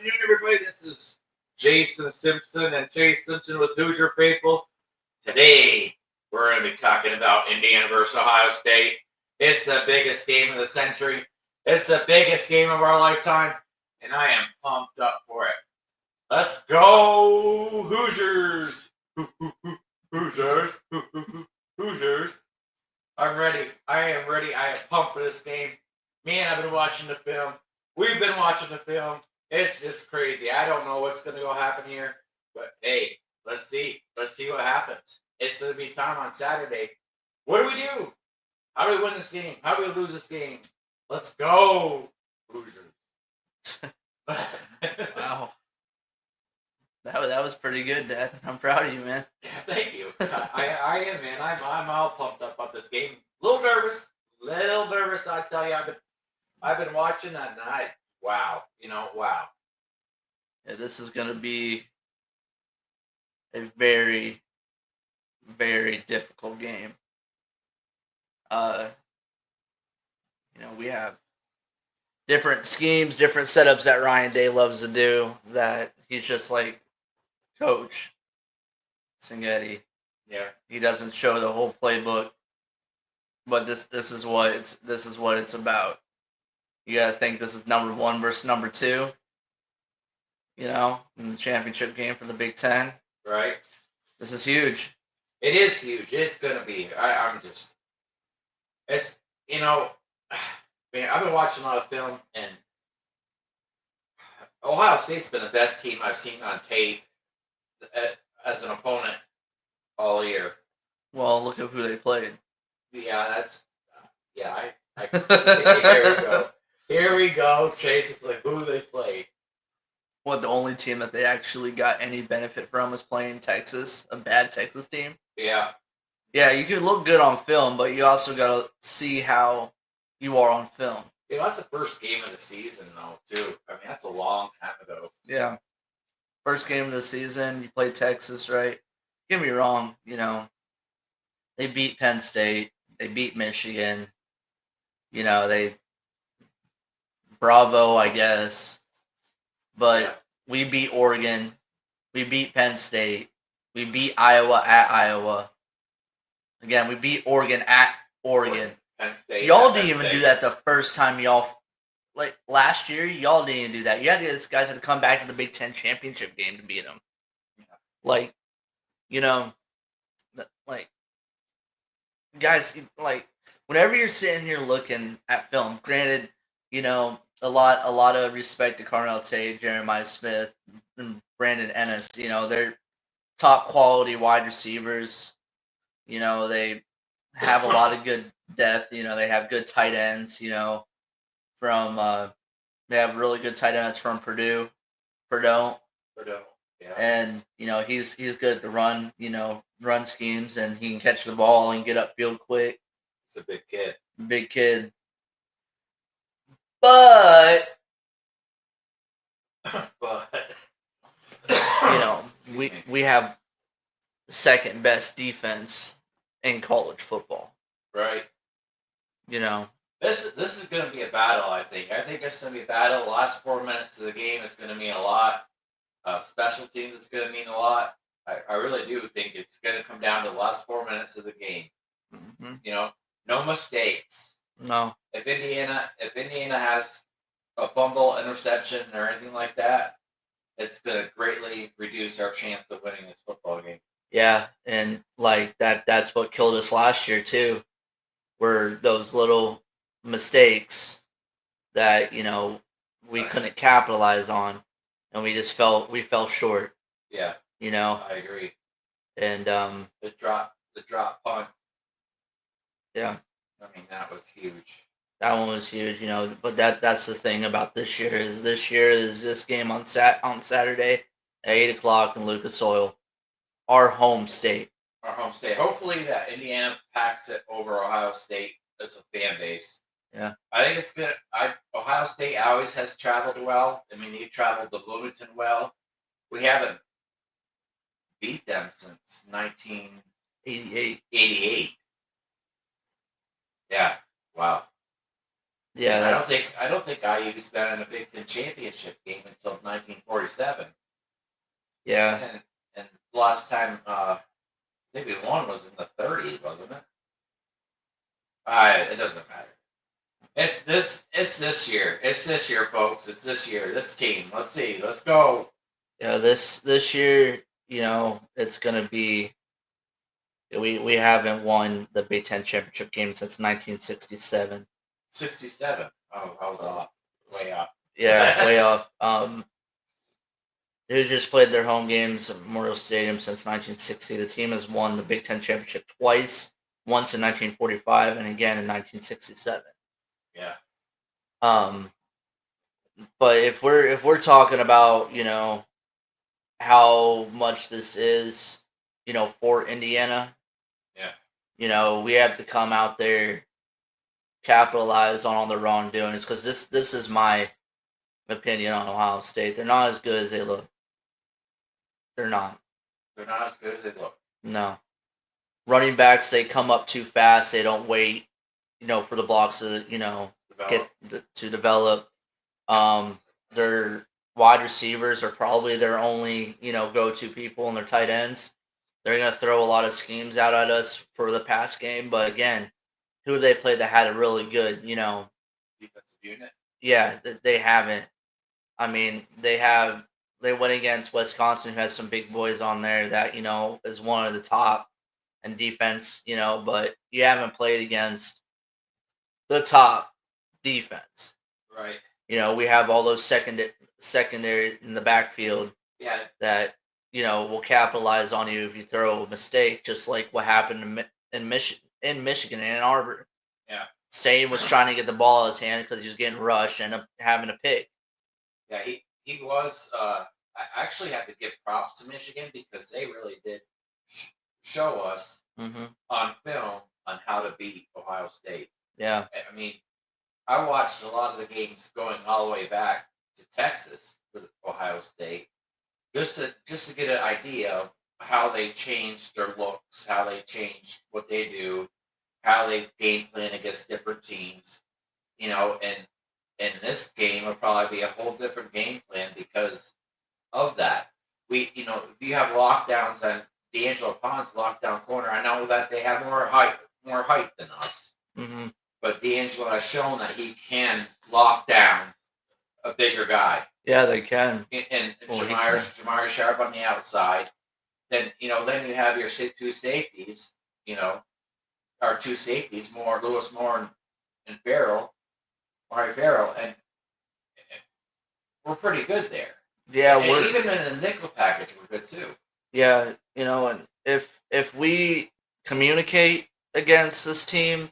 afternoon, everybody. This is Jason Simpson and Chase Simpson with Hoosier Faithful. Today, we're going to be talking about Indiana versus Ohio State. It's the biggest game of the century. It's the biggest game of our lifetime, and I am pumped up for it. Let's go, Hoosiers! Hoosiers! Hoosiers! I'm ready. I am ready. I am pumped for this game. Me and I've been watching the film. We've been watching the film. It's just crazy. I don't know what's going to go happen here, but hey, let's see. Let's see what happens. It's going to be time on Saturday. What do we do? How do we win this game? How do we lose this game? Let's go, Hoosiers. Wow. That was pretty good, Dad. I'm proud of you, man. Yeah, thank you. I am, man. I'm all pumped up about this game. A little nervous. I tell you, I've been watching that, and wow. Yeah, this is gonna be a very, very difficult game. We have different schemes, different setups that Ryan Day loves to do. That he's just like, Coach Singetti. Yeah. He doesn't show the whole playbook, but this is what it's about. You gotta think this is number 1 versus number 2. In the championship game for the Big Ten. Right. This is huge. It is huge. It's gonna be. Man, I've been watching a lot of film, and Ohio State's been the best team I've seen on tape as an opponent all year. Well, look at who they played. Yeah, here we go. Here we go. Chase is like who they played. What, the only team that they actually got any benefit from was playing Texas, a bad Texas team? Yeah. Yeah, you can look good on film, but you also got to see how you are on film. Yeah, that's the first game of the season, though, too. I mean, that's a long time ago. Yeah. First game of the season, you play Texas, right? Get me wrong, they beat Penn State, they beat Michigan, bravo, I guess. But we beat Oregon, we beat Penn State, we beat Iowa at Iowa. Again, we beat Oregon at Oregon. Penn State. Y'all didn't even do that the first time y'all, like last year, y'all didn't even do that. These guys had to come back to the Big Ten championship game to beat them. Guys, whenever you're sitting here looking at film, granted, a lot of respect to Carnell Tate, Jeremiah Smith, and Brandon Ennis. They're top quality wide receivers. They have a lot of good depth. They have good tight ends. They have really good tight ends from Purdue. Yeah. And he's good at the run. Run schemes, and he can catch the ball and get upfield quick. He's a big kid. Big kid. But we have the second best defense in college football. Right. This is going to be a battle, I think. I think it's going to be a battle. The last 4 minutes of the game is going to mean a lot. Special teams is going to mean a lot. I really do think it's going to come down to the last 4 minutes of the game. Mm-hmm. No mistakes. No. If Indiana has a fumble, interception, or anything like that, it's going to greatly reduce our chance of winning this football game. Yeah, and that's what killed us last year too, were those little mistakes that we couldn't capitalize on, and we fell short. Yeah. I agree. And the drop punt. Yeah. I mean, that was huge. That one was huge, but that's the thing about this year is this game on Saturday at 8:00 in Lucas Oil, our home state. Hopefully that Indiana packs it over Ohio State as a fan base. Yeah. I think it's good. Ohio State always has traveled well. I mean, they traveled to Bloomington well. We haven't beat them since 1988. Yeah. Wow. Yeah, I don't think IU's been in a Big Ten championship game until 1947. Yeah. And last time I think we won was in the 30s, wasn't it? It doesn't matter. It's this year. It's this year, folks. It's this year. This team. Let's see. Let's go. Yeah, this year, it's gonna be. We haven't won the Big Ten championship game since 1967. 67. Oh, I was off. Way off. Yeah, way off. Hoosiers played their home games at Memorial Stadium since 1960. The team has won the Big Ten championship twice, once in 1945 and again in 1967. Yeah. But if we're talking about how much this is for Indiana, we have to come out there, capitalize on all the wrongdoings, because this is my opinion on Ohio State. They're not as good as they look. They're not. They're not as good as they look. No. Running backs, they come up too fast. They don't wait, for the blocks to, to develop. Their wide receivers are probably their only, go-to people, and their tight ends. They're going to throw a lot of schemes out at us for the pass game. But again, who they played that had a really good, defensive unit? Yeah, they haven't. I mean, they went against Wisconsin, who has some big boys on there that, is one of the top in defense, but you haven't played against the top defense. Right. We have all those secondary in the backfield. Yeah. That, will capitalize on you if you throw a mistake, just like what happened in Michigan, in Ann Arbor. Yeah. Sane was trying to get the ball in his hand because he was getting rushed and having a pick. Yeah, he was. I actually have to give props to Michigan because they really did show us on film on how to beat Ohio State. Yeah. I mean, I watched a lot of the games going all the way back to Texas with Ohio State, just to get an idea of how they changed their looks, how they changed what they do, how they game plan against different teams, and in this game will probably be a whole different game plan because of that. If you have lockdowns and D'Angelo Pond's lockdown corner, I know that they have more height than us. Mm-hmm. But D'Angelo has shown that he can lock down a bigger guy. Yeah, they can. And Jamar Sharp on the outside. Then you have your two safeties. Our two safeties, Lewis Moore and Mari Farrell, and we're pretty good there. Yeah, and even in the nickel package, we're good too. Yeah, and if we communicate against this team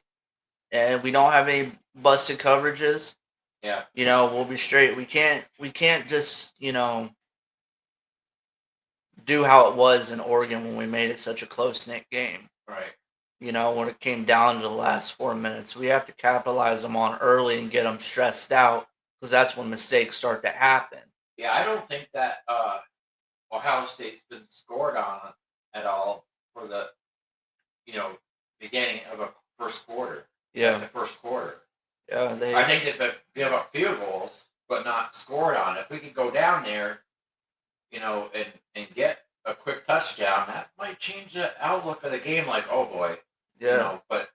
and we don't have any busted coverages, we'll be straight. We can't just do how it was in Oregon when we made it such a close-knit game. Right. When it came down to the last 4 minutes, we have to capitalize them on early and get them stressed out, because that's when mistakes start to happen. Yeah, I don't think that Ohio State's been scored on at all for the beginning of a first quarter. Yeah. The first quarter. Yeah, I think they've give up field goals, but not scored on. If we could go down there, and get a quick touchdown, that might change the outlook of the game. Like, oh boy. Yeah. But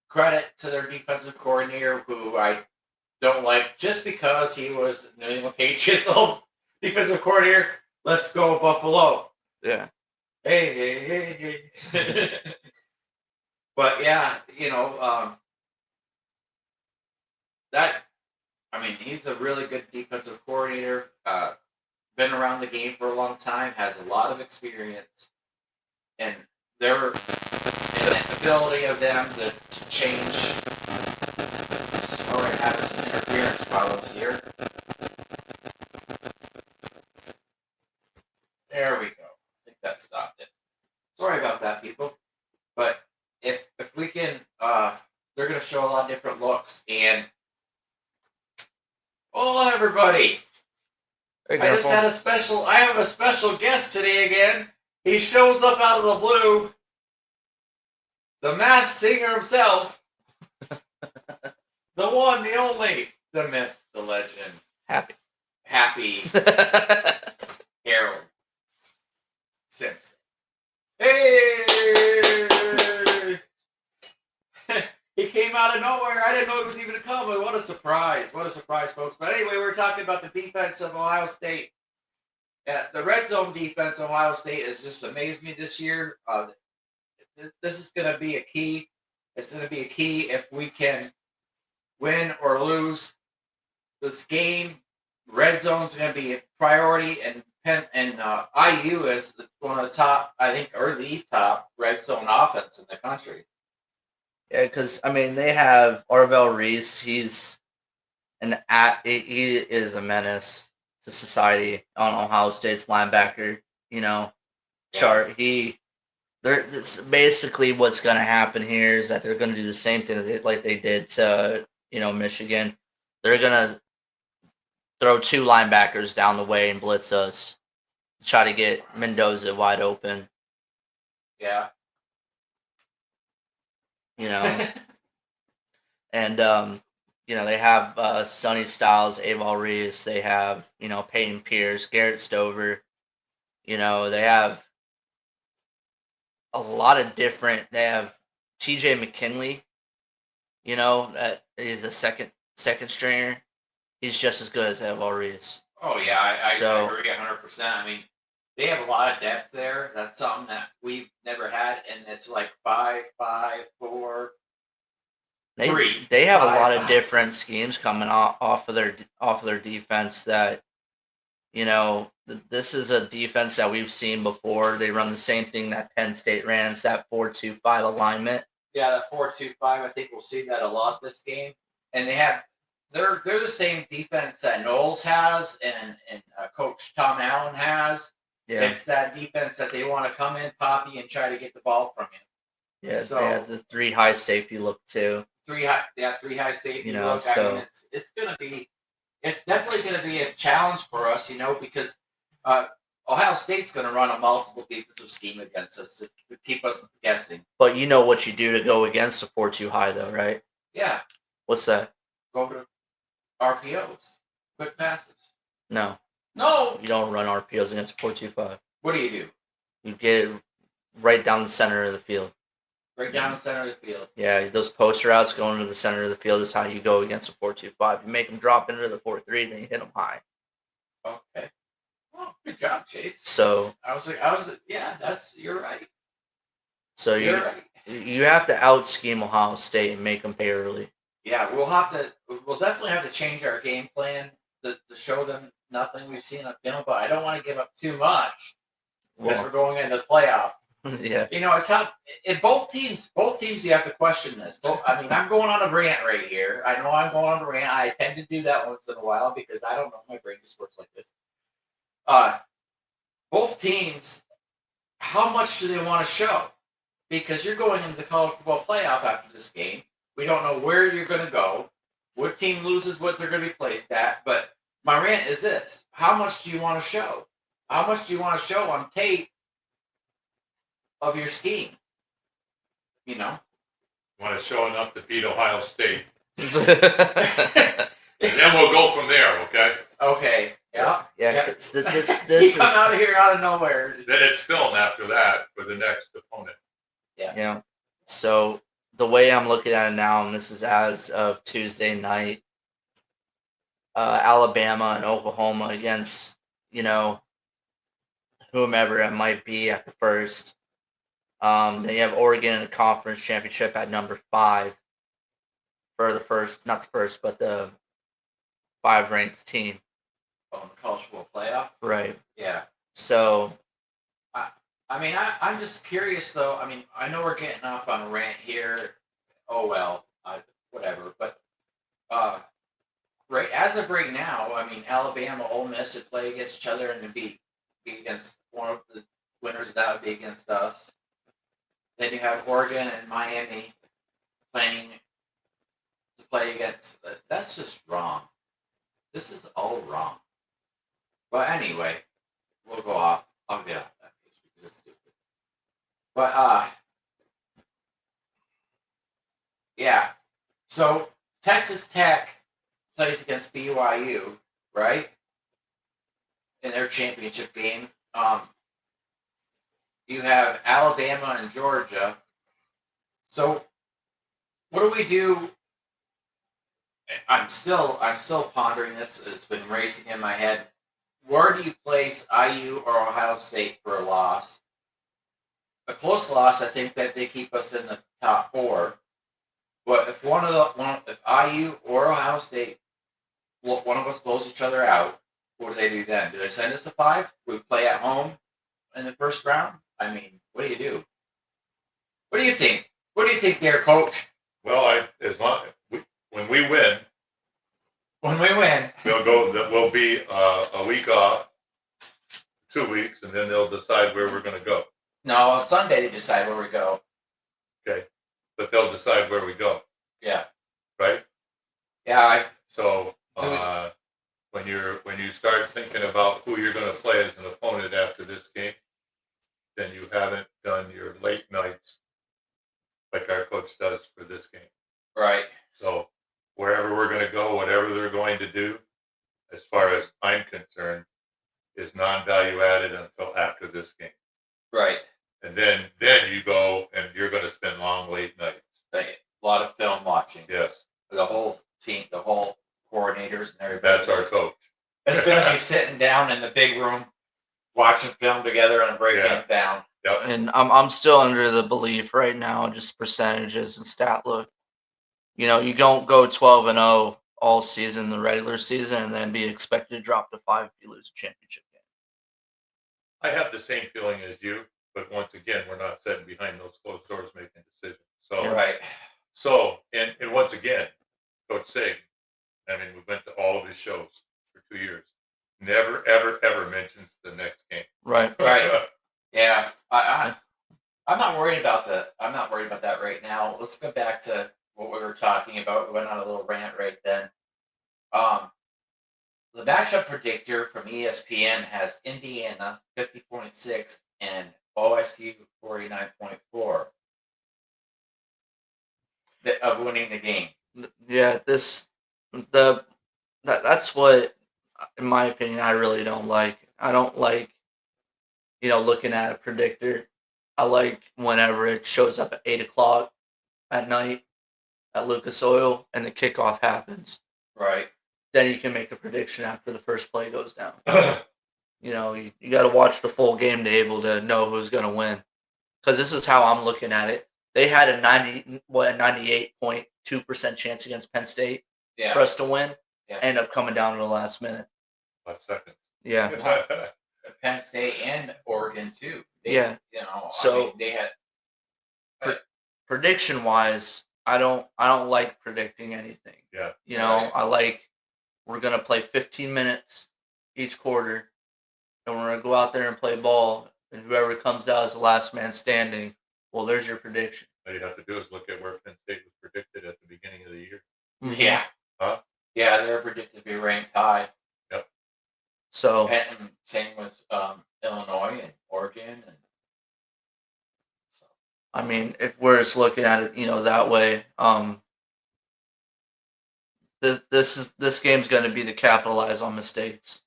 credit to their defensive coordinator, who I don't like just because he was New England Patriots old defensive coordinator. Let's go Buffalo. Yeah. Hey. But yeah, he's a really good defensive coordinator. Been around the game for a long time, has a lot of experience, and the ability of them to change. Sorry, having some interference problems here. There we go. I think that stopped it. Sorry about that, people. But if we can, they're going to show a lot of different looks. And everybody, I have a special guest today again. He shows up out of the blue. The masked singer himself, The one, the only, the myth, the legend, Happy. Harold Simpson. Hey! He came out of nowhere. I didn't know it was even coming. What a surprise. What a surprise, folks. But anyway, we're talking about the defense of Ohio State. The red zone defense of Ohio State has just amazed me this year. This is going to be a key. It's going to be a key if we can win or lose this game. Red zone is going to be a priority, and IU is one of the top, I think, or the top red zone offense in the country. Yeah, because I mean they have Arvell Reese. He is a menace to society on Ohio State's linebacker. Chart. That's basically what's going to happen here is that they're going to do the same thing like they did to Michigan. They're going to throw two linebackers down the way and blitz us, try to get Mendoza wide open. Yeah. And they have Sonny Styles, Aval Reese. They have Peyton Pierce, Garrett Stover. They have a lot of different. They have T.J. McKinley. That is a second stringer. He's just as good as Aval Reese. Oh yeah, I agree 100%. I mean, they have a lot of depth there. That's something that we've never had, and it's like 5, 5, 4. They have a lot of different schemes coming off of their defense that this is a defense that we've seen before. They run the same thing that Penn State ran. It's that 4-2-5 alignment. Yeah, that 4-2-5. I think we'll see that a lot this game. And they're the same defense that Knowles has and Coach Tom Allen has. Yeah. It's that defense that they want to come in, Poppy, and try to get the ball from you. Yeah, so, they have the 3 high safety look too. 3 high safety look. So, I mean, it's definitely gonna be a challenge for us, because Ohio State's gonna run a multiple defensive scheme against us to keep us guessing. But you know what you do to go against a 4-2 high, though, right? Yeah. What's that? Go to RPOs, quick passes. No. You don't run RPOs against a 4-2-5. What do? You get right down the center of the field. Right down the center of the field. Yeah, those post routes going to the center of the field is how you go against a 4-2-5. You make them drop into the 4-3, then you hit them high. Okay. Well, good job, Chase. So you're right. So you have to out scheme Ohio State and make them pay early. Yeah, we'll definitely have to change our game plan to show them nothing we've seen on film, but I don't want to give up too much because we're going into the playoff. Yeah. It's how in both teams you have to question this. I'm going on a rant right here. I know I'm going on a rant. I tend to do that once in a while because I don't know, my brain just works like this. Both teams, how much do they want to show? Because you're going into the college football playoff after this game. We don't know where you're going to go. What team loses, what they're going to be placed at. But my rant is this. How much do you want to show? How much do you want to show on tape of your scheme? Want to show enough to beat Ohio State. And then we'll go from there, okay? Okay. Yeah. This come out of here out of nowhere. Then it's film after that for the next opponent. Yeah. So the way I'm looking at it now, and this is as of Tuesday night, Alabama and Oklahoma against, whomever it might be at the first. They have Oregon in the conference championship at number 5 for the first, not the first, but the 5 ranked team. Oh, the college football playoff? Right. Yeah. So, I'm just curious though. I know we're getting off on a rant here. Oh well, whatever. But right as of right now, Alabama, Ole Miss would play against each other and be against one of the winners. That would be against us. Then you have Oregon and Miami playing to play against. That's just wrong. This is all wrong. But anyway, we'll go off. I'll get off that page because it's stupid. But yeah. So Texas Tech plays against BYU, right? In their championship game. You have Alabama and Georgia. So what do we do? I'm still pondering this. It's been racing in my head. Where do you place IU or Ohio State for a loss? A close loss, I think that they keep us in the top 4. But if if IU or Ohio State, one of us blows each other out, what do they do then? Do they send us to 5? We play at home in the first round? I mean, what do you do? What do you think? What do you think, there, Coach? Well, when we win, we'll be a week off, 2 weeks, and then they'll decide where we're going to go. No, on Sunday they decide where we go. Okay, but they'll decide where we go. Yeah. Right. Yeah. When you start thinking about who you're going to play as an opponent after this game, then you haven't done your late nights like our coach does for this game. Right. So wherever we're going to go, whatever they're going to do, as far as I'm concerned, is non-value added until after this game. Right. And then you go and you're going to spend long late nights. Right. A lot of film watching. Yes. The whole team, the whole coordinators and everybody. That's our coach. It's going to be sitting down in the big room, watching film together and breaking it down. Yep. And I'm still under the belief right now, just percentages and stat look. You know, you don't go 12-0 all season, in the regular season, and then be expected to drop to 5 if you lose a championship game. I have the same feeling as you, but once again, we're not sitting behind those closed doors making decisions. So, Right. So, and once again, Coach Sagan, I mean, we went to all of his shows for 2 years. Never, ever, ever mentions the next game. Right. Right. Yeah. I'm not worried about that right now. Let's go back to what we were talking about. We went on a little rant right then. The matchup predictor from ESPN has Indiana 50.6 and OSU 49.4 of winning the game. Yeah, that's what, in my opinion, I really don't like. I don't like, looking at a predictor. I like whenever it shows up at 8:00 at night at Lucas Oil and the kickoff happens. Right. Then you can make a prediction after the first play goes down. You got to watch the full game to be able to know who's going to win. Because this is how I'm looking at it. They had a 98.2% chance against Penn State for us to win. Yeah. End up coming down to the last minute. Last second. Yeah. Penn State and Oregon too. They had prediction wise, I don't like predicting anything. Yeah. I like, we're gonna play 15 minutes each quarter, and we're gonna go out there and play ball, and whoever comes out as the last man standing, well, there's your prediction. All you have to do is look at where Penn State was predicted at the beginning of the year. Mm-hmm. Yeah. Huh? Yeah, they're predicted to be ranked high. Yep. So and same with Illinois and Oregon, and so. I mean, if we're just looking at it, that way, this game's going to be to capitalize on mistakes.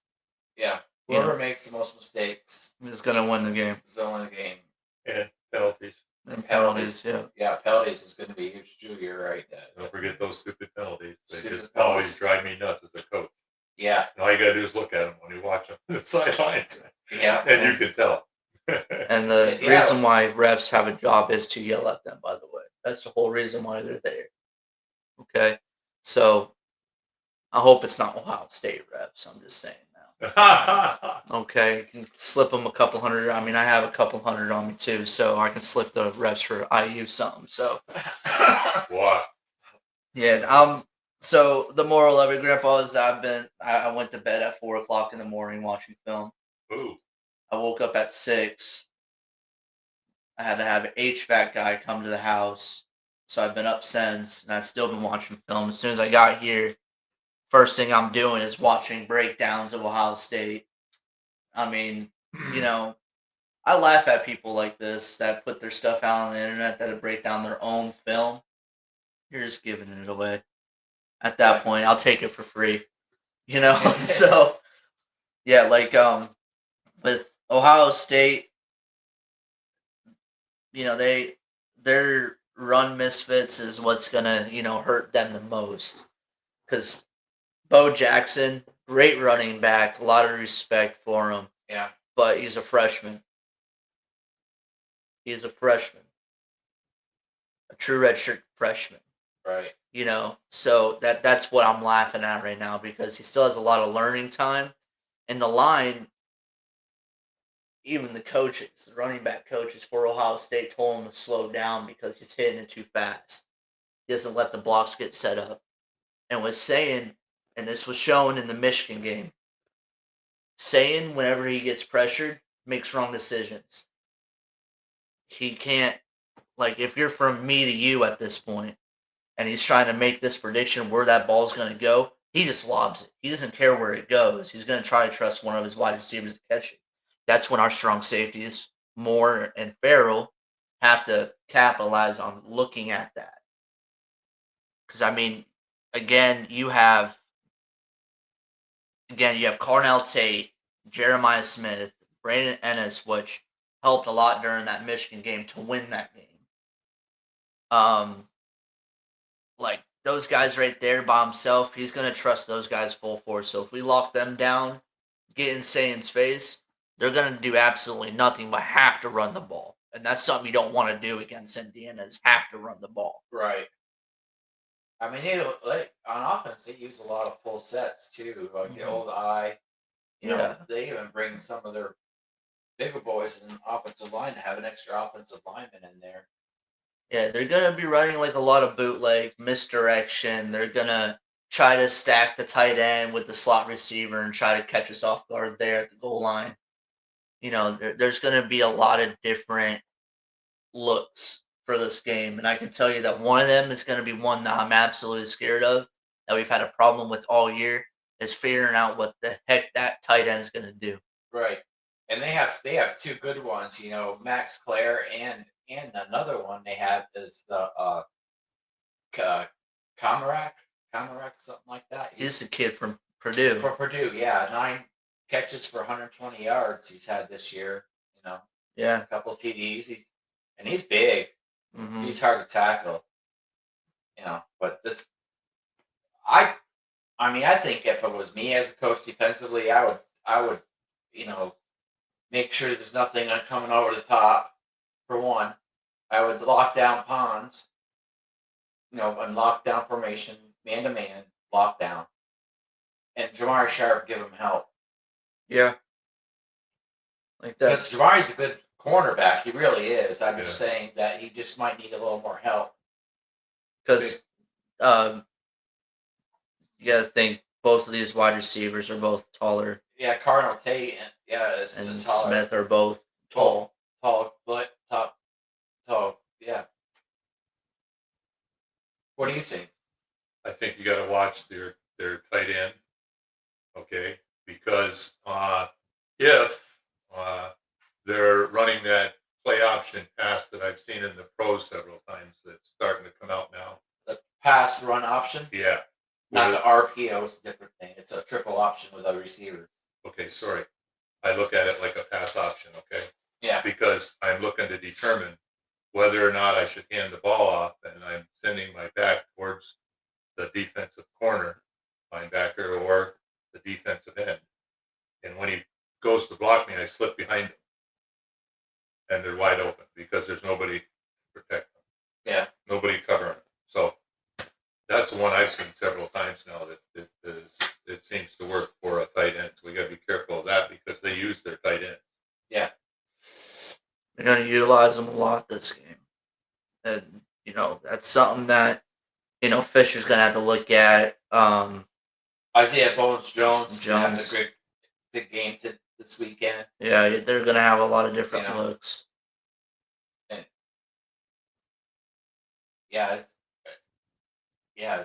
Yeah, whoever makes the most mistakes is going to win the game. Is going to win the game. And penalties. And penalties, yeah. Yeah, penalties is going to be a huge too. You're right. Don't forget those stupid penalties. They Stupid just penalties. always drive me nuts as a coach. Yeah. And all you got to do is look at them when you watch them on the sidelines. Yeah. And you can tell. And the reason why refs have a job is to yell at them, by the way. That's the whole reason why they're there. Okay? So, I hope it's not Ohio State refs. I'm just saying now. Okay? You can slip them a couple hundred. I mean, I have a couple hundred on me, too. So, I can slip the refs for IU something. So, What? yeah. So, the moral of it, Grandpa, is I went to bed at 4 o'clock in the morning watching film. Ooh. I woke up at 6. I had to have an HVAC guy come to the house. So I've been up since, and I've still been watching film. As soon as I got here, first thing I'm doing is watching breakdowns of Ohio State. I mean, I laugh at people like this that put their stuff out on the internet that break down their own film. You're just giving it away. At that point, I'll take it for free. So yeah, with Ohio State, their run misfits is what's gonna hurt them the most. Because Bo Jackson, great running back, a lot of respect for him, Yeah. but he's a freshman. He's a freshman, a true redshirt freshman. Right. So that's what I'm laughing at right now because he still has a lot of learning time, and the line, even the running back coaches for Ohio State told him to slow down because he's hitting it too fast. He doesn't let the blocks get set up, and was saying, and this was shown in the Michigan game, saying whenever he gets pressured, makes wrong decisions. He can't, if you're from me to you at this point, and he's trying to make this prediction where that ball's going to go, he just lobs it. He doesn't care where it goes. He's going to try to trust one of his wide receivers to catch it. That's when our strong safeties, Moore and Farrell, have to capitalize on looking at that. Because, again, you have Carnell Tate, Jeremiah Smith, Brandon Ennis, which helped a lot during that Michigan game to win that game. Those guys right there by himself, he's going to trust those guys full force. So if we lock them down, get in Sayan's face, they're going to do absolutely nothing but have to run the ball. And that's something you don't want to do against Indiana is have to run the ball. Right. On offense, they use a lot of full sets too, like the old eye. They even bring some of their bigger boys in offensive line to have an extra offensive lineman in there. Yeah, they're going to be running a lot of bootleg, misdirection. They're going to try to stack the tight end with the slot receiver and try to catch us off guard there at the goal line. There's going to be a lot of different looks for this game. And I can tell you that one of them is going to be one that I'm absolutely scared of, that we've had a problem with all year, is figuring out what the heck that tight end's going to do. Right. And they have two good ones, Max Clare and another one they have is the Comarack, something like that. He's a kid from Purdue. For Purdue, yeah. 9 catches for 120 yards he's had this year, Yeah. A couple TDs. He's big. Mm-hmm. He's hard to tackle. But I think if it was me as a coach defensively, I would, make sure there's nothing coming over the top. For one, I would lock down Pons, and lock down formation, man to man, lock down, and Jamar Sharp give him help. Yeah, because Jamari's a good cornerback. He really is. I'm just saying that he just might need a little more help. Because you got to think both of these wide receivers are both taller. Yeah, Cardinal Tate and taller. Smith are both tall. Tall, yeah. What do you think? I think you got to watch their tight end, okay? Because if they're running that play option pass that I've seen in the pros several times, that's starting to come out now. The pass run option? Yeah. Not the RPO, it's a different thing. It's a triple option with other receivers. Okay, sorry. I look at it like a pass option, okay? Yeah. Because I'm looking to determine whether or not I should hand the ball off, and I'm sending my back towards the defensive corner linebacker or the defensive end. And when he goes to block me, I slip behind him. And they're wide open because there's nobody to protect them. Yeah. Nobody covering them. So that's the one I've seen several times now that it seems to work for a tight end. So we got to be careful of that because they use their tight end. Yeah. They're going to utilize them a lot this game. And, that's something that, Fisher's going to have to look at. Isaiah Jones has a great big game this weekend. Yeah, they're going to have a lot of different looks. And yeah,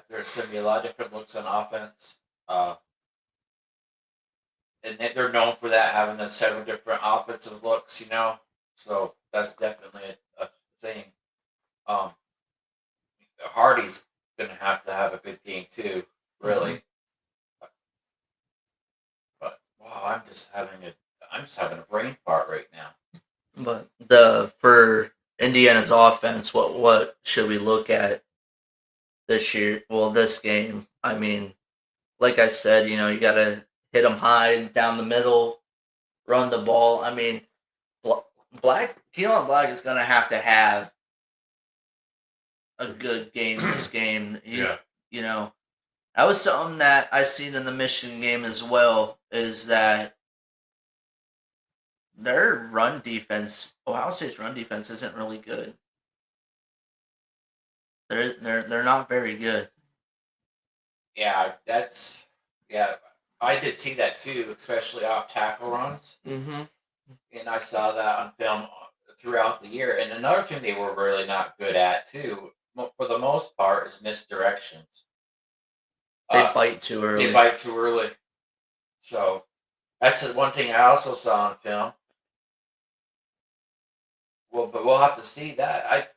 there's going to be a lot of different looks on offense. And they're known for that, having the several different offensive looks, So that's definitely a thing. Hardy's going to have a good game too, really. But wow, I'm just having a brain fart right now. But for Indiana's offense, what should we look at this year? Well, this game. I mean, like I said, you got to hit them high down the middle, run the ball. I mean, Keelan Black is going to have a good game this game. Yeah. That was something that I seen in the Michigan game as well, is that their run defense, Ohio State's run defense isn't really good. They're not very good. Yeah, I did see that too, especially off tackle runs. Mm-hmm. And I saw that on film throughout the year. And another thing they were really not good at too, for the most part, is misdirections. They bite too early. They bite too early. So that's the one thing I also saw on film. Well, but we'll have to see that.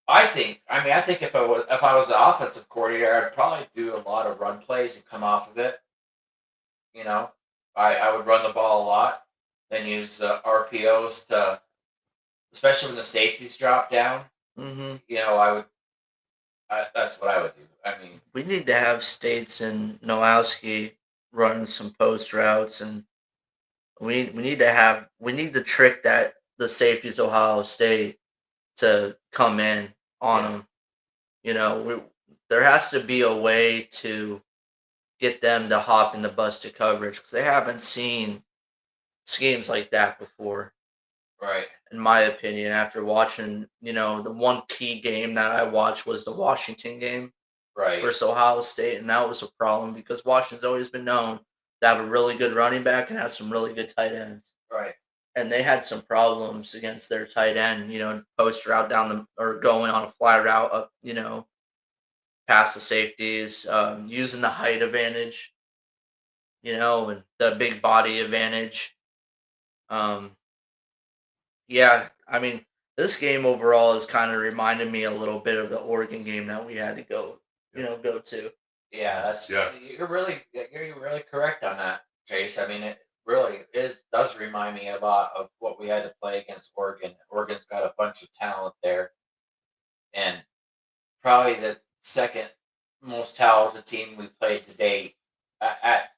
I think if I was the offensive coordinator, I'd probably do a lot of run plays and come off of it. I would run the ball a lot, then use the RPOs to, especially when the safeties drop down. Mm-hmm. That's what I would do. I mean, we need to have States and Nowowski run some post routes, and we need to trick that the safeties Ohio State to come in on them. There has to be a way to get them to hop into busted coverage, because they haven't seen schemes like that before. right. In my opinion, after watching, the one key game that I watched was the Washington game Right. versus Ohio State, and that was a problem because Washington's always been known to have a really good running back and have some really good tight ends. Right. And they had some problems against their tight end, post route or going on a fly route up, past the safeties, using the height advantage, and the big body advantage. Yeah, I mean, this game overall has kind of reminded me a little bit of the Oregon game that we had to go to. Yeah, you're really correct on that, Chase. I mean, it really does remind me a lot of what we had to play against Oregon. Oregon's got a bunch of talent there, and probably the second most talented team we played to date at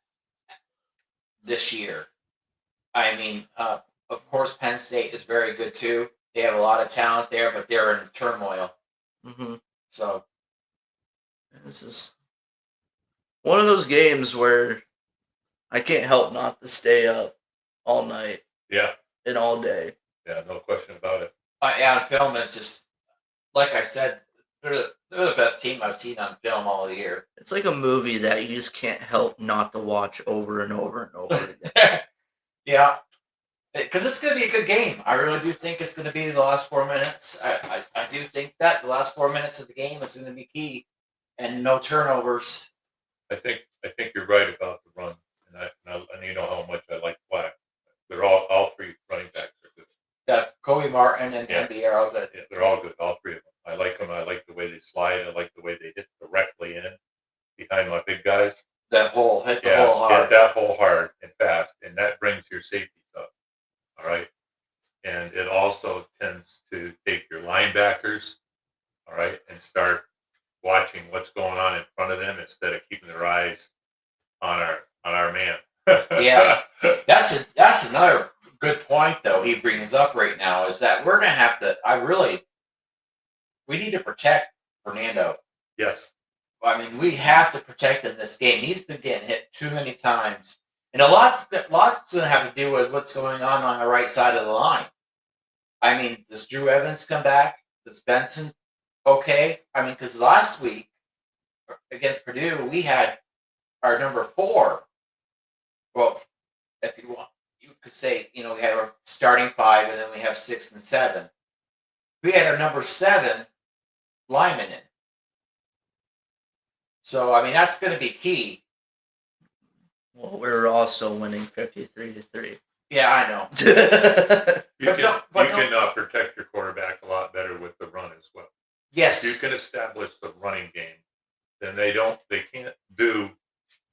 this year. I mean, of course, Penn State is very good too. They have a lot of talent there, but they're in turmoil. Mm-hmm. So this is one of those games where I can't help not to stay up all night. Yeah. And all day. Yeah, no question about it. On film, it's just like I said, they're the best team I've seen on film all year. It's like a movie that you just can't help not to watch over and over and over again. Yeah. Because it's going to be a good game. I really do think it's going to be the last 4 minutes. I do think that the last 4 minutes of the game is going to be key, and no turnovers. I think you're right about the run, and you know how much I like Black. They're all three running backs are good. Yeah, Kobe Martin and MB are all good. Yeah, they're all good, all three of them. I like them. I like the way they slide. I like the way they hit directly in behind my big guys. That hole, hit the hole hard. Hit that hole hard and fast, and that brings your safeties up. All right. And it also tends to take your linebackers, all right, and start watching what's going on in front of them instead of keeping their eyes on our man. Yeah. That's another good point though he brings up right now, is that we're gonna have to we need to protect Fernando. Yes. I mean, we have to protect him this game. He's been getting hit too many times. And a lot's going to have to do with what's going on the right side of the line. I mean, does Drew Evans come back? Does Benson okay? I mean, because last week against Purdue, we had our number 4. Well, if you want, you could say, we have our starting 5, and then we have 6 and 7. We had our number 7 lineman in. So, I mean, that's going to be key. Well, we're also winning 53-3. Yeah, I know. You can protect your quarterback a lot better with the run as well. Yes. You can establish the running game then they can't do,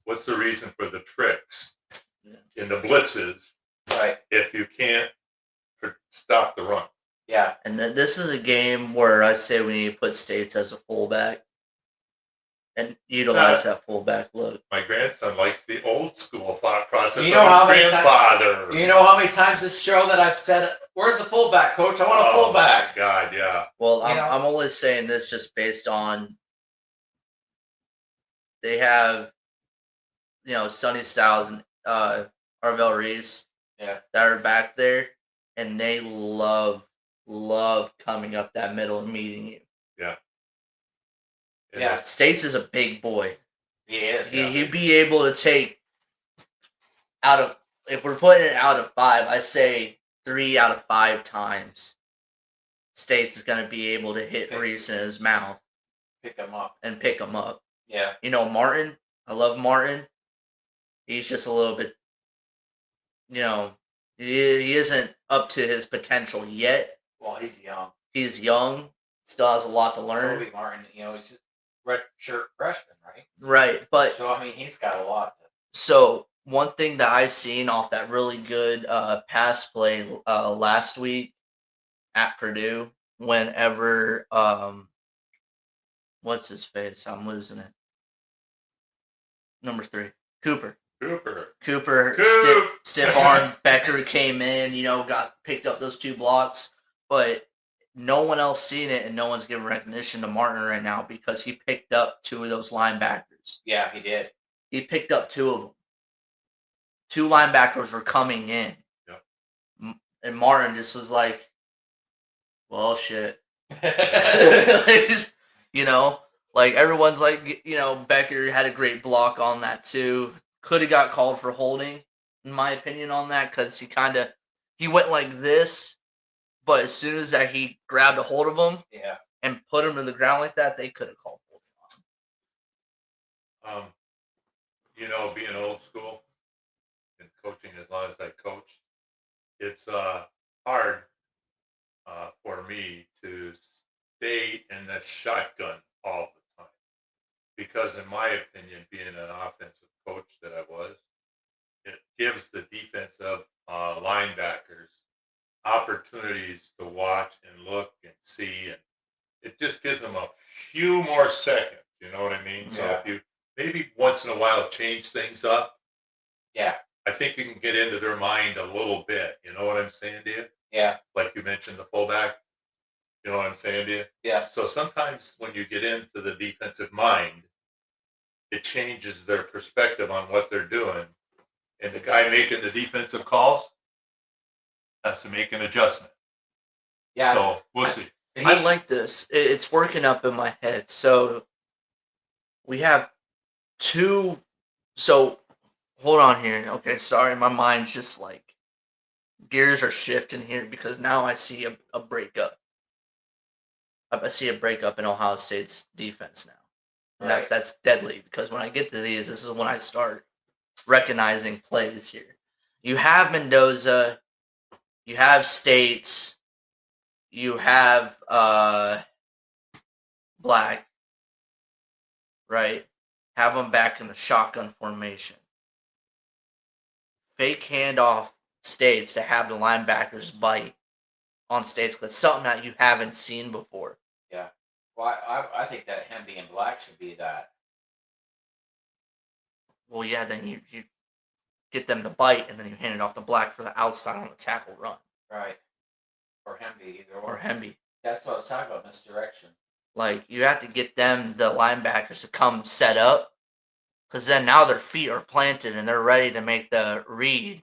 what's the reason for the tricks in the blitzes Right. if you can't stop the run? Yeah. And then this is a game where I say we need to put States as a fullback and utilize that fullback look. My grandson likes the old school thought process You know of how his many grandfather. You know how many times this show that I've said, "Where's the fullback, coach? I want a fullback." Oh, my God, yeah. Well, You know? I'm only saying this just based on they have, Sonny Styles and Arvell Reese Yeah. that are back there, and they love coming up that middle and meeting you. And Yeah. States is a big boy. He is. Yeah. He'd be able to take out of, if we're putting it out of 5, I say 3 out of 5 times States is going to be able to hit Reese in his mouth Pick him up. and pick him up. Yeah. Martin, I love Martin. He's just a little bit, he isn't up to his potential yet. Well, he's young. He's young, still has a lot to learn. Kobe Martin, he's just red shirt freshman, right? Right, but So I mean, he's got a lot to. so one thing that I seen off that really good pass play last week at Purdue, whenever what's his face? I'm losing it. Number 3, Cooper. Coop. Stiff arm Becker came in, got picked up those 2 blocks, but no one else seen it, and no one's giving recognition to Martin right now because he picked up 2 of those linebackers. Yeah, he did. He picked up 2 of them. 2 linebackers were coming in. Yep. And Martin just was like, well, shit. Like everyone's like, Becker had a great block on that too. Could have got called for holding, in my opinion, on that, because he went like this, but as soon as that he grabbed a hold of him Yeah. and put him to the ground like that, they could have called holding on him. Being old school and coaching as long as I coached, it's hard for me to stay in the shotgun all the time. Because in my opinion, being an offensive coach that I was, it gives the defensive linebackers opportunities to watch and look and see, and it just gives them a few more seconds. You know what I mean? So Yeah. if you maybe once in a while change things up, Yeah. I think you can get into their mind a little bit. You know what I'm saying to you? Yeah. Like you mentioned the fullback. You know what I'm saying to you? Yeah. So sometimes when you get into the defensive mind, it changes their perspective on what they're doing. And the guy making the defensive calls has to make an adjustment. Yeah. So we'll see. I like this. It's working up in my head. So we have 2. So hold on here. Okay, sorry. My mind's just like gears are shifting here because now I see a breakup. I see a breakup in Ohio State's defense now. And Right. that's deadly because when I get to these, this is when I start recognizing plays here. You have Mendoza, you have States, you have Black, right? Have them back in the shotgun formation. Fake handoff States to have the linebackers bite on States because something that you haven't seen before. Yeah. Well, I think that him being black should be that. Well, yeah, then you get them to bite, and then you hand it off to Black for the outside on the tackle run. Right. Or him be either Or Hemby. That's what I was talking about, misdirection. Like, you have to get them, the linebackers, to come set up, because then now their feet are planted and they're ready to make the read.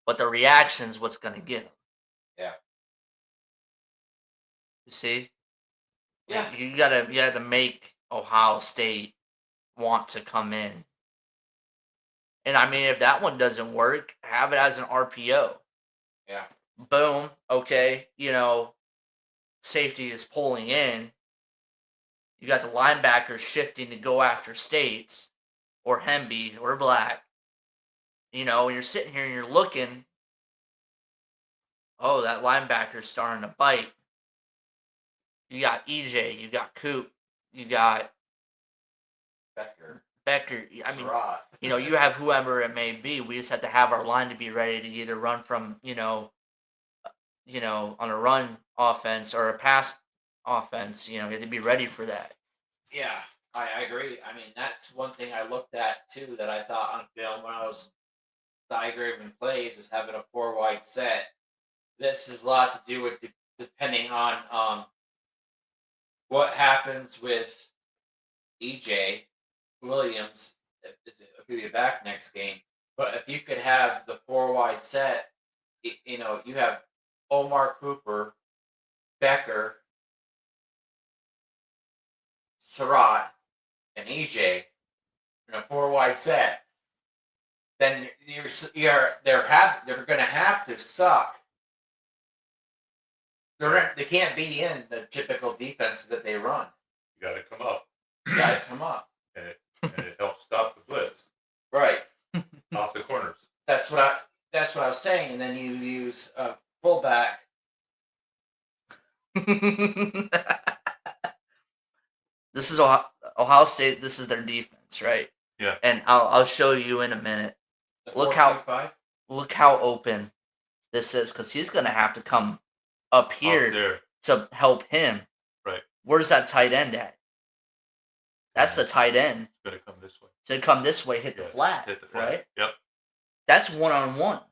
But the reaction's what's going to get them. Yeah. You see? Yeah. You gotta make Ohio State want to come in. And I mean, if that one doesn't work, have it as an RPO. Yeah. Boom. Okay. Safety is pulling in. You got the linebackers shifting to go after States or Hemby or Black. You're sitting here and you're looking. Oh, that linebacker's starting to bite. You got EJ, you got Coop, you got Becker. I mean, Surratt. you have whoever it may be. We just have to have our line to be ready to either run from, on a run offense or a pass offense. You have to be ready for that. Yeah, I agree. I mean, that's one thing I looked at too that I thought on film when I was diagramming plays is having a 4 wide set. This has a lot to do with depending on what happens with EJ Williams if he'll be back next game. But if you could have the 4 wide set, you have Omar Cooper, Becker, Surratt, and EJ in a 4 wide set, then they're going to have to suck. They can't be in the typical defense that they run. You got to come up, You got to come up. and it helps stop the blitz Right. off the corners. That's what I was saying. And then you use a fullback. This is Ohio State. This is their defense, right? Yeah. And I'll show you in a minute. The Look 4-2-5. Look how open this is, because he's gonna have to come up here Out there. to help him. Right. Where's that tight end at? That's the tight end. It's going to come this way. To come this way, hit the flat, Hit the flat. right? Yep. That's 1-on-1.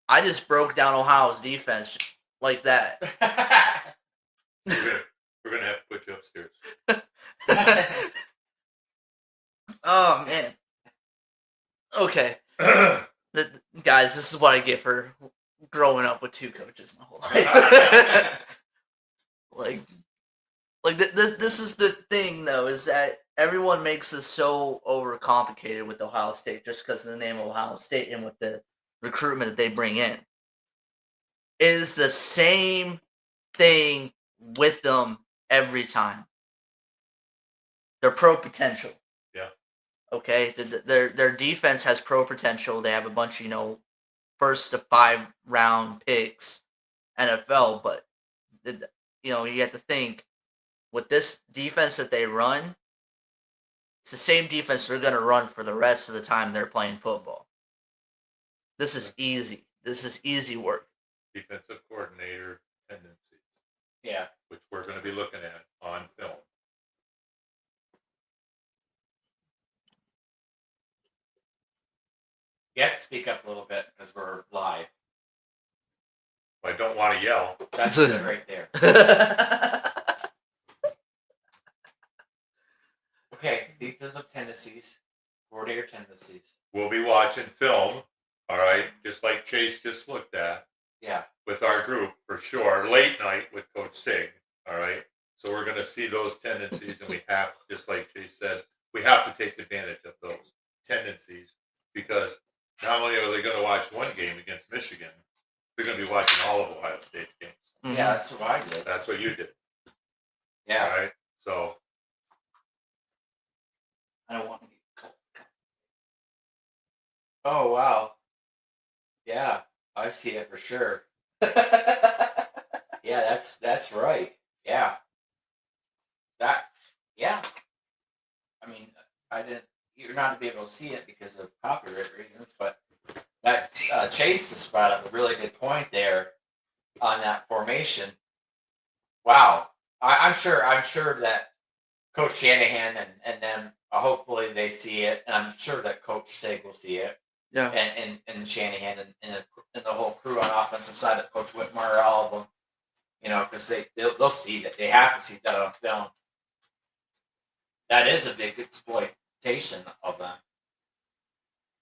I just broke down Ohio's defense like that. We're going to have to put you upstairs. Oh man. Okay, guys, this is what I get for growing up with 2 coaches my whole life. This is the thing though, is that everyone makes this so overcomplicated with Ohio State just because of the name of Ohio State and with the recruitment that they bring in. It is the same thing with them every time. They're pro potential. Yeah. Okay. Their defense has pro potential. They have a bunch of, 1st to 5 round picks, NFL, but you have to think with this defense that they run, it's the same defense they're going to run for the rest of the time they're playing football. This is easy. This is easy work. Defensive coordinator tendencies. Yeah. Which we're going to be looking at on film. You have to speak up a little bit because we're live. I don't want to yell. That's it right there. Okay, defensive tendencies, coordinator tendencies. We'll be watching film, all right, just like Chase just looked at. Yeah. With our group, for sure. Late night with Coach Sig, all right? So we're going to see those tendencies, and we have, just like Chase said, we have to take advantage of those tendencies, because not only are they going to watch one game against Michigan, they're going to be watching all of Ohio State's games. Mm-hmm. Yeah, that's what I did. That's what you did. Yeah. All right? So I don't want to be cold. Oh, wow. Yeah, I see it for sure. Yeah, that's right. Yeah. Yeah. I mean, you're not to be able to see it because of copyright reasons, but that Chase just brought up a really good point there on that formation. Wow. I'm sure that Coach Shanahan and them, hopefully they see it, and I'm sure that Coach Sig will see it. Yeah. And Shanahan and the whole crew on offensive side of Coach Whitmer, all of them, because they'll see that. They have to see that on film. That is a big exploitation of them.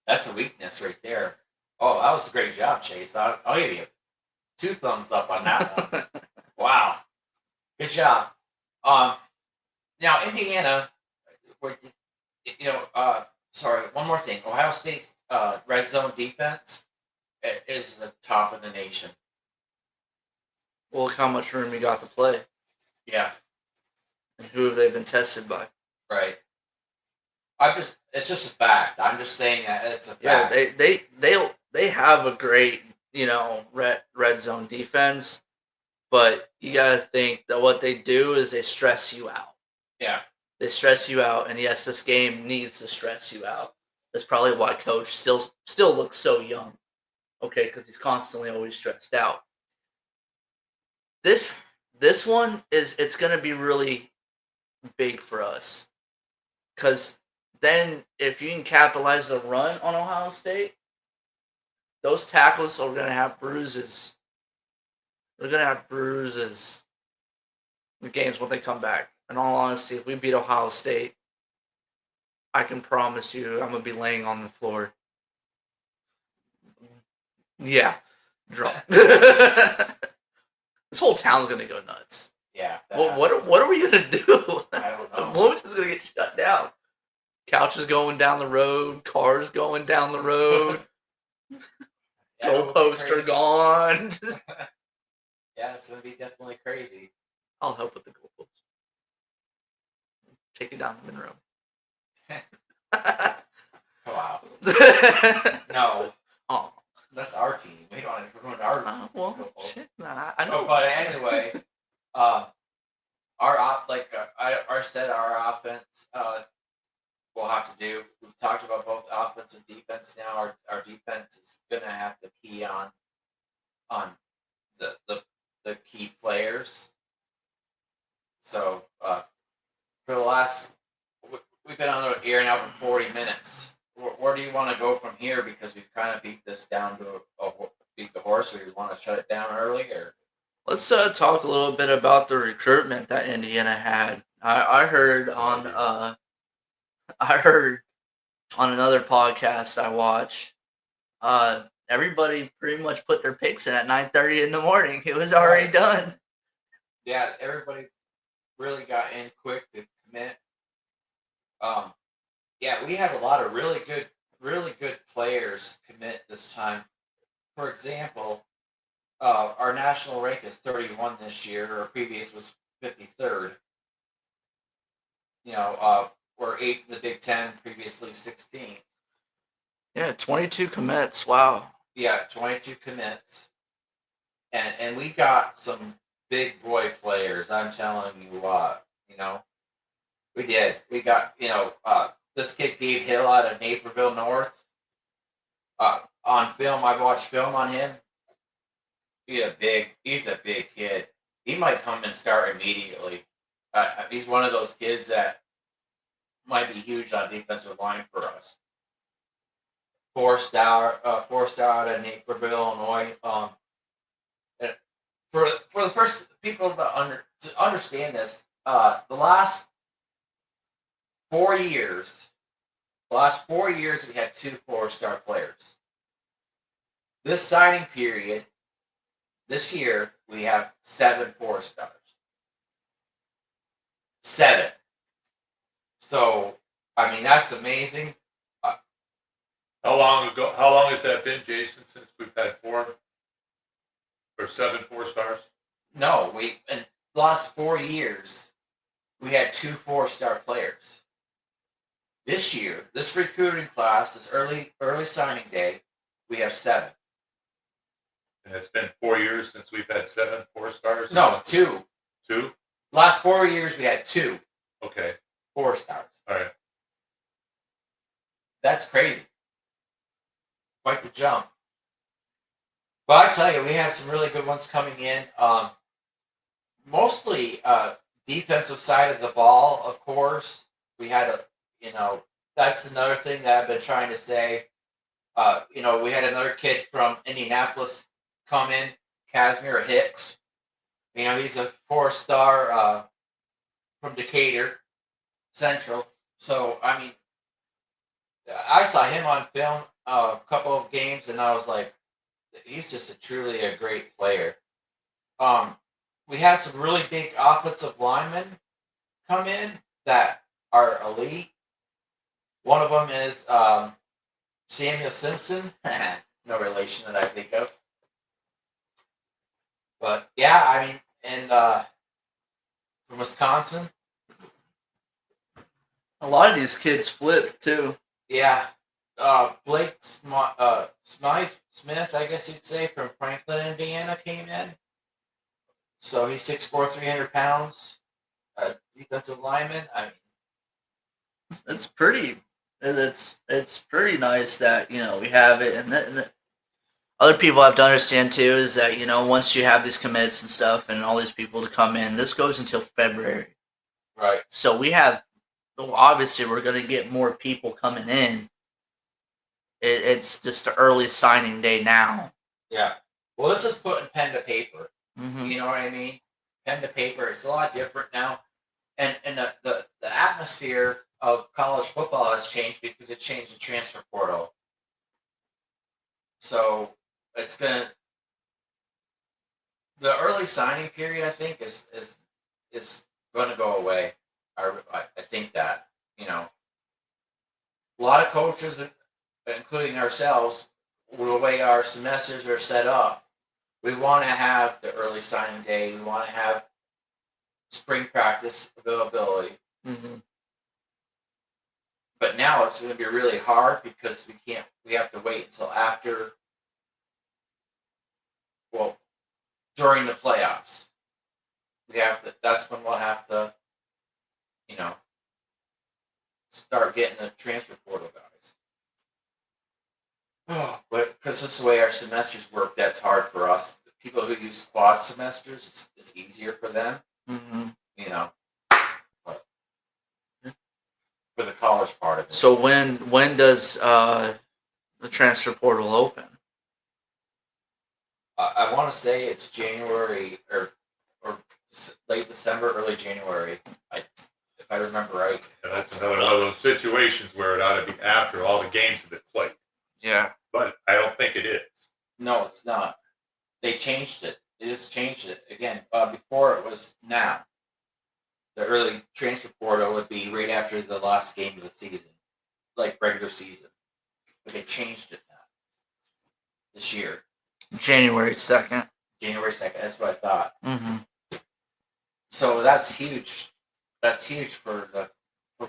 That's a weakness right there. Oh, that was a great job, Chase. I'll give you 2 thumbs up on that one. Wow, good job. Now Indiana, sorry, one more thing. Ohio State's red zone defense is the top of the nation. Well, look how much room you got to play. Yeah. And who have they been tested by? Right. It's just a fact. I'm just saying that it's a Yeah, fact. they have a great, red zone defense, but you got to think that what they do is they stress you out. Yeah. They stress you out, and yes, this game needs to stress you out. That's probably why Coach still looks so young. Okay, because he's constantly always stressed out. This this one it's gonna be really big for us, because then if you can capitalize the run on Ohio State, those tackles are gonna have bruises. They're gonna have bruises in the games when they come back. In all honesty, if we beat Ohio State, I can promise you I'm gonna be laying on the floor. Yeah, drunk. This whole town's gonna go nuts. Yeah. What are we gonna do? I don't know. Most is gonna get shut down. Couches going down the road, cars going down the road, Yeah, it'll be goalposts are crazy. gone. Yeah, it's gonna be definitely crazy. I'll help with the goalposts. Take it down the room. Wow. No, Oh, that's our team. We don't have to ruin our. well, goalposts. shit. Nah, I Oh, know. but anyway, our offense, we'll have to do. We've talked about both offense and defense now. Our defense is gonna have to key on the key players. So for the last, we've been on the air now for 40 minutes. Where do you want to go from here? Because we've kind of beat this down to beat the horse. Or you want to shut it down early, or? Let's talk a little bit about the recruitment that Indiana had. I heard on I heard on another podcast I watch, everybody pretty much put their picks in at 9:30 in the morning. It was already Right. done. Yeah, everybody really got in quick to commit. Yeah, we had a lot of really good players commit this time. For example, our national rank is 31 this year. Our previous was 53rd. We're 8th in the Big Ten, previously 16th. Yeah, 22 commits. Wow. Yeah, 22 commits. And we got some big boy players. I'm telling you what, we did. We got, this kid Gabe Hill out of Naperville North. On film, I've watched film on him. He's a big kid. He might come and start immediately. He's one of those kids that might be huge on defensive line for us. Four-star out of Naperville, Illinois. For the first people to understand this, the last 4 years, we had 2 4-star players. This signing period, this year, we have 7 4-stars. 7. So, I mean, that's amazing. How long has that been, Jason, since we've had 4 or 7 4-stars? No, in the last 4 years, we had 2 4-star players. This year, this recruiting class, this early signing day, we have 7. And it's been 4 years since we've had 7 4-stars? No, 2. 2? Last 4 years, we had 2 Okay. 4-stars. All right. That's crazy. Quite the jump. But I tell you, we have some really good ones coming in. Mostly defensive side of the ball, of course. We had that's another thing that I've been trying to say. We had another kid from Indianapolis come in, Casimir Hicks. He's a 4-star from Decatur Central. So, I mean, I saw him on film a couple of games, and I was like, he's just truly a great player. We had some really big offensive linemen come in that are elite. One of them is Samuel Simpson. No relation that I think of. But yeah, I mean, and from Wisconsin. A lot of these kids flip too. Yeah. Blake Smith, I guess you'd say, from Franklin, Indiana, came in. So he's 6'4", 300 pounds. Defensive lineman. I mean, it's pretty. It's pretty nice that we have it, and other people have to understand too is that once you have these commits and stuff, and all these people to come in, this goes until February. Right. So we have, well, obviously, we're going to get more people coming in. It's just the early signing day now. Yeah. Well, this is putting pen to paper. Mm-hmm. You know what I mean? Pen to paper. It's a lot different now, and the atmosphere of college football has changed because it changed the transfer portal. So it's gonna the early signing period. I think is going to go away. I think that a lot of coaches, including ourselves, the way our semesters are set up, we want to have the early signing day. We want to have spring practice availability. Mm-hmm. But now it's going to be really hard because we have to wait until after, well, during the playoffs. That's when we'll have to, start getting the transfer portal guys. Oh, but because that's the way our semesters work, that's hard for us. The people who use quad semesters, it's easier for them, Mm-hmm. but for the college part of it. So when does the transfer portal open? I want to say it's January or late December, early January. If I remember right. And that's another one of those situations where it ought to be after all the games have been played. Yeah. But I don't think it is. No, it's not. They changed it. They just changed it again. Before it was now. The early transfer portal would be right after the last game of the season, like regular season. But they changed it now. This year, January 2nd. January 2nd. That's what I thought. Mm-hmm. So that's huge. That's huge for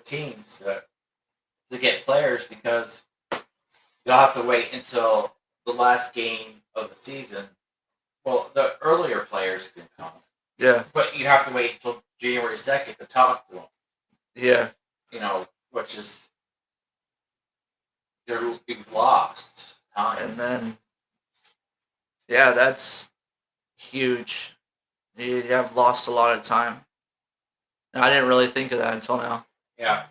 teams to get players because you'll have to wait until the last game of the season. Well, the earlier players can come. Yeah. But you have to wait until January 2nd to talk to them. Yeah. Which is you've lost time. And then, yeah, that's huge. You have lost a lot of time. I didn't really think of that until now. Yeah.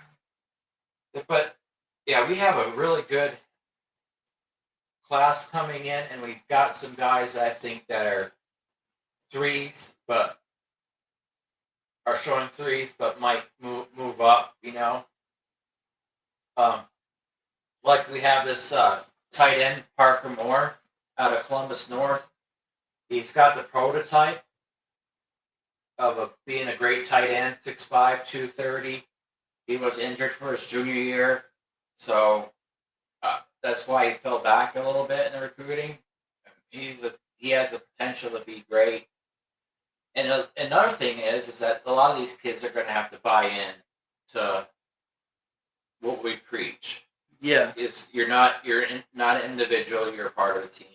But yeah, we have a really good class coming in, and we've got some guys I think that are threes, but are showing threes, but might move up. Like we have this tight end Parker Moore out of Columbus North. He's got the prototype of being a great tight end, 6'5", 230. He was injured for his junior year, so that's why he fell back a little bit in the recruiting. He has the potential to be great. And another thing is that a lot of these kids are going to have to buy in to what we preach. Yeah. You're not an individual. You're a part of a team,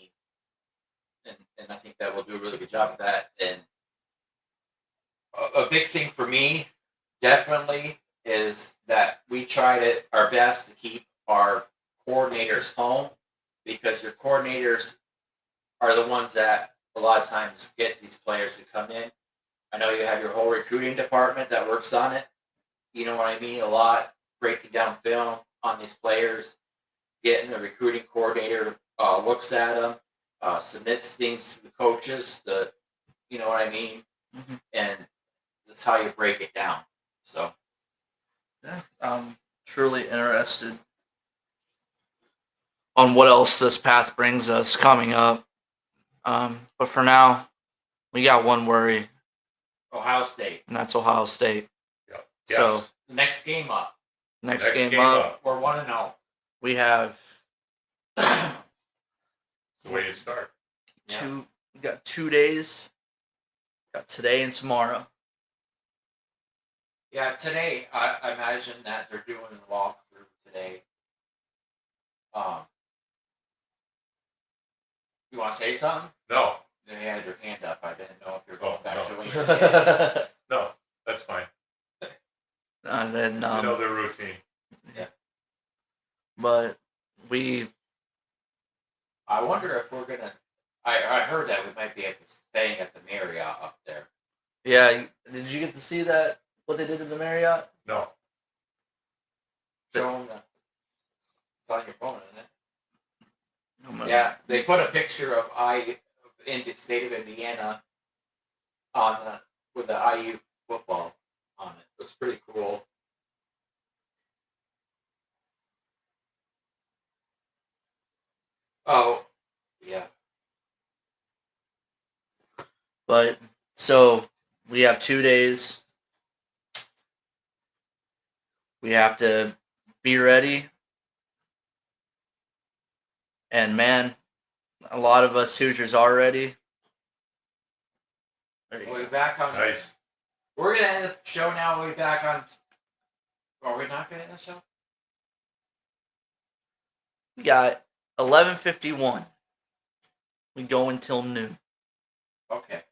and I think that we'll do a really good job of that. And a big thing for me, definitely, is that we tried our best to keep our coordinators home, because your coordinators are the ones that a lot of times get these players to come in. I know you have your whole recruiting department that works on it. You know what I mean? A lot, breaking down film on these players, getting the recruiting coordinator looks at them, submits things to the coaches. You know what I mean? Mm-hmm. And that's how you break it down. So, yeah, I'm truly interested on what else this path brings us coming up. But for now, we got one worry, Ohio State. and that's Ohio State. Yep. So Yes. Next game up. next game up, We're 1-0. we have The way you start. we got 2 days. Got today and tomorrow. Yeah, today I imagine that they're doing a walkthrough today. You want to say something? No. You had your hand up. I didn't know if you're going back no. to leave your hand. No, that's fine. And then You know their routine. Yeah. But we, I wonder if we're gonna. I heard that we might be staying at the Marriott up there. yeah. Did you get to see that? What they did to the Marriott? No. Show them that. It's on your phone, isn't it? Oh, Yeah, they put a picture of in the state of Indiana on with the IU football on it. It was pretty cool. Oh, yeah. But so we have 2 days. We have to be ready. And man, a lot of us Hoosiers are ready. We'll be back on. Nice. We're gonna end the show now. We'll be back on. Are we not gonna end the show? We got 11:51. We go until noon. Okay.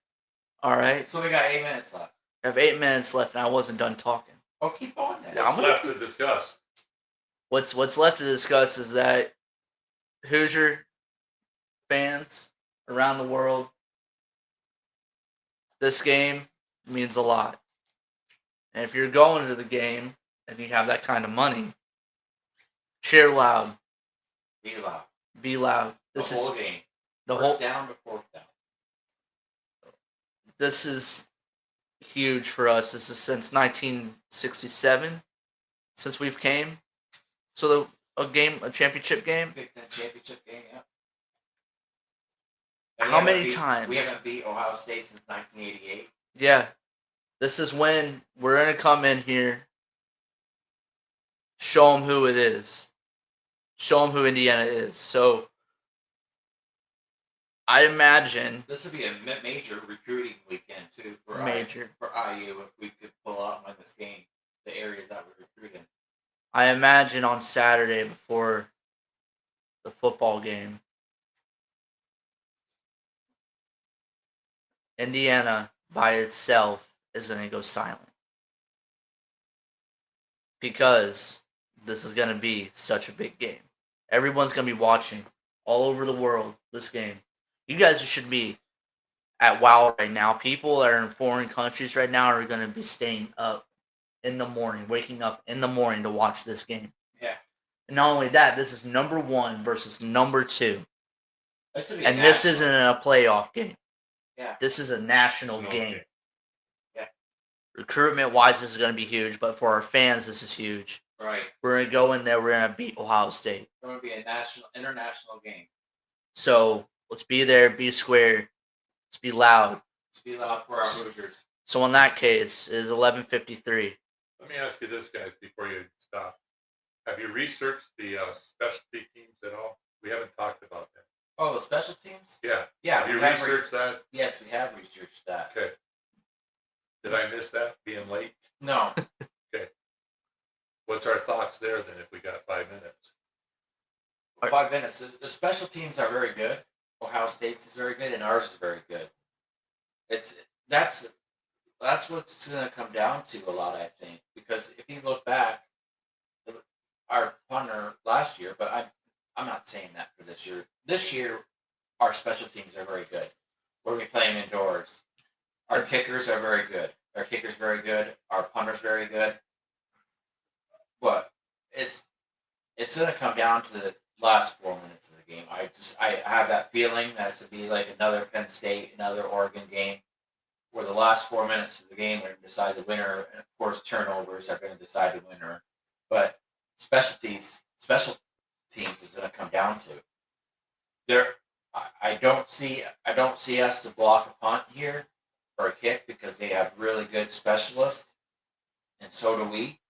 All right. So we got 8 minutes left. I have 8 minutes left, and I wasn't done talking. Oh, keep on then. Yeah, I'm What's gonna left to discuss? What's left to discuss is that Hoosier fans around the world, this game means a lot. And if you're going to the game and you have that kind of money, cheer loud, Be loud. be loud. The This whole is game. the First whole. down to fourth down. This is huge for us. This is since 1967 since we've came. So a championship game. Big Ten championship game. Yeah. How many times? We haven't beat Ohio State since 1988. Yeah. This is when we're going to come in here, show them who it is. Show them who Indiana is. So, I imagine... This would be a major recruiting weekend, too, for Major. for IU if we could pull out and win this game, the areas that we're recruiting. I imagine on Saturday before the football game, Indiana by itself is going to go silent. Because this is going to be such a big game. Everyone's going to be watching all over the world this game. You guys should be at WOW right now. People that are in foreign countries right now are going to be staying up in the morning, waking up in the morning to watch this game. Yeah. And not only that, this is number 1 versus number 2. And this isn't a playoff game. Yeah. This is a national No game. game. Yeah. Recruitment-wise, this is going to be huge, but for our fans, this is huge. Right. We're going to go in there, we're going to beat Ohio State. It's going to be a international game. So, let's be there, be square, let's be loud. Let's be loud for our Hoosiers. So, in that case, it is 11:53. Let me ask you this, guys, before you stop. Have you researched the specialty teams at all? We haven't talked about that. Oh, the special teams? Yeah. Yeah. Have you we have researched that? Yes, we have researched that. Okay. Did I miss that, being late? No. What's our thoughts there, then, if we got 5 minutes? 5 minutes. The special teams are very good. Ohio State's is very good, and ours is very good. That's what it's going to come down to a lot, I think, because if you look back, our punter last year, but I'm not saying that for this year. This year, our special teams are very good. We're going to be playing indoors. Our kickers are very good. Our kicker's very good. Our punter's very good. But it's going to come down to the last 4 minutes of the game. I have that feeling that's to be like another Penn State, another Oregon game, where the last 4 minutes of the game are going to decide the winner, and of course turnovers are going to decide the winner. But special teams is going to come down to there. I don't see us to block a punt here or a kick because they have really good specialists, and so do we.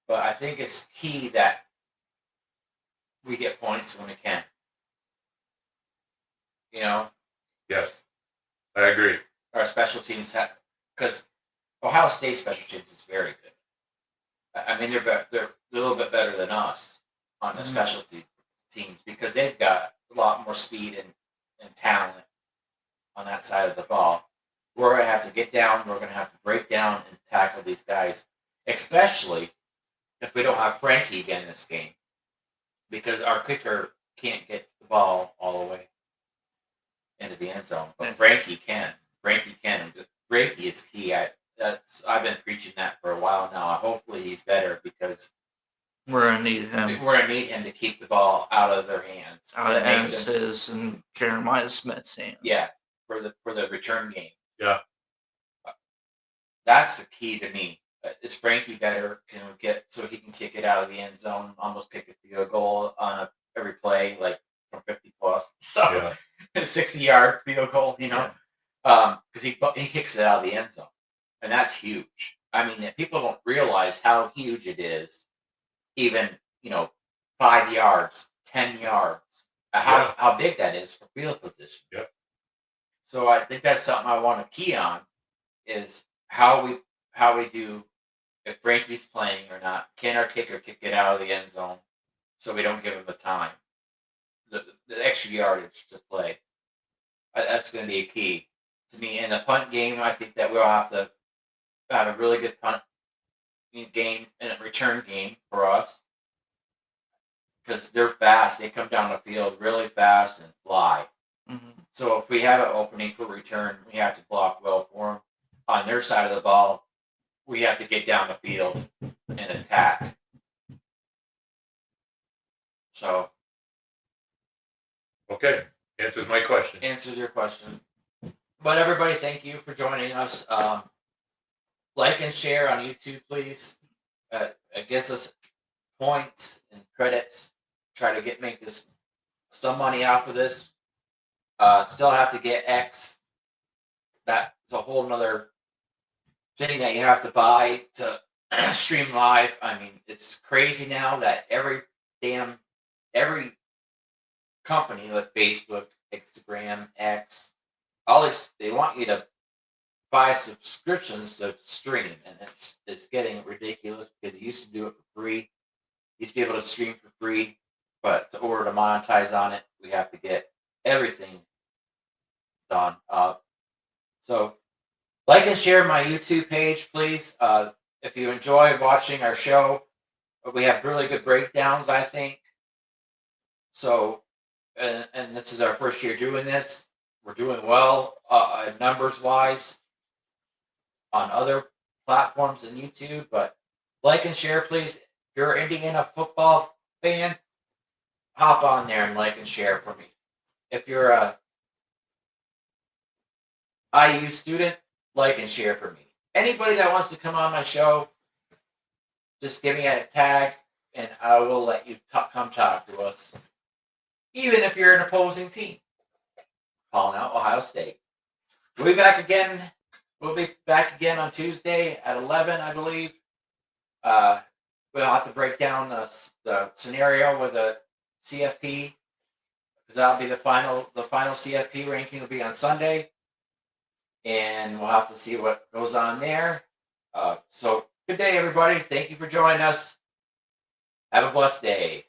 But I think it's key that we get points when we can. You know, Yes, I agree. our special teams have, because Ohio State special teams is very good. I mean, they're a little bit better than us on the specialty teams because they've got a lot more speed and talent on that side of the ball. We're going to have to get down. We're going to have to break down and tackle these guys, especially if we don't have Frankie again this game, because our kicker can't get the ball all the way into the end zone, but Frankie can. Frankie can. Frankie is key. I've been preaching that for a while now. Hopefully he's better because We're gonna need him we're gonna need him to keep the ball out of their hands. out of and make them- Ennis's and Jeremiah Smith's hands. Yeah, for the return game. Yeah. That's the key to me. Is Frankie better? Can we get so he can kick it out of the end zone, almost kick a field goal on every play, like from 50 plus. So Yeah. a 60-yard field goal, because he kicks it out of the end zone, and that's huge. I mean, people don't realize how huge it is. Even 5 yards, 10 yards, how big that is for field position. Yep. So I think that's something I want to key on is how we do if Frankie's playing or not. Can our kicker kick it out of the end zone so we don't give him the time, the extra yardage to play? That's going to be a key to me. In the punt game, I think that we'll have to have a really good punt game and a return game for us because they're fast. They come down the field really fast and fly. Mm-hmm. So if we have an opening for return, we have to block well for them. On their side of the ball, we have to get down the field and attack. So Okay. Answers my question. answers your question. But everybody, thank you for joining us. Like and share on YouTube, please. It gives us points and credits. Try to make this some money off of this. Still have to get X. That's a whole nother thing that you have to buy to stream live. I mean, it's crazy now that every company like Facebook, Instagram, X, all this, they want you to buy subscriptions to stream, and it's getting ridiculous because you used to do it for free. You used to be able to stream for free, but in order to monetize on it, we have to get everything done. So like and share my YouTube page, please. If you enjoy watching our show, we have really good breakdowns, I think. So, and this is our first year doing this. We're doing well numbers wise on other platforms than YouTube, but like and share, please. If you're an Indiana football fan, hop on there and like and share for me. If you're a IU student, like and share for me. Anybody that wants to come on my show, just give me a tag and I will let you come talk to us. Even if you're an opposing team. Calling out Ohio State. We'll be back again. We'll be back again on Tuesday at 11, I believe. We'll have to break down the scenario with the CFP because that'll be the final CFP ranking will be on Sunday, and we'll have to see what goes on there. So good day, everybody. Thank you for joining us. Have a blessed day.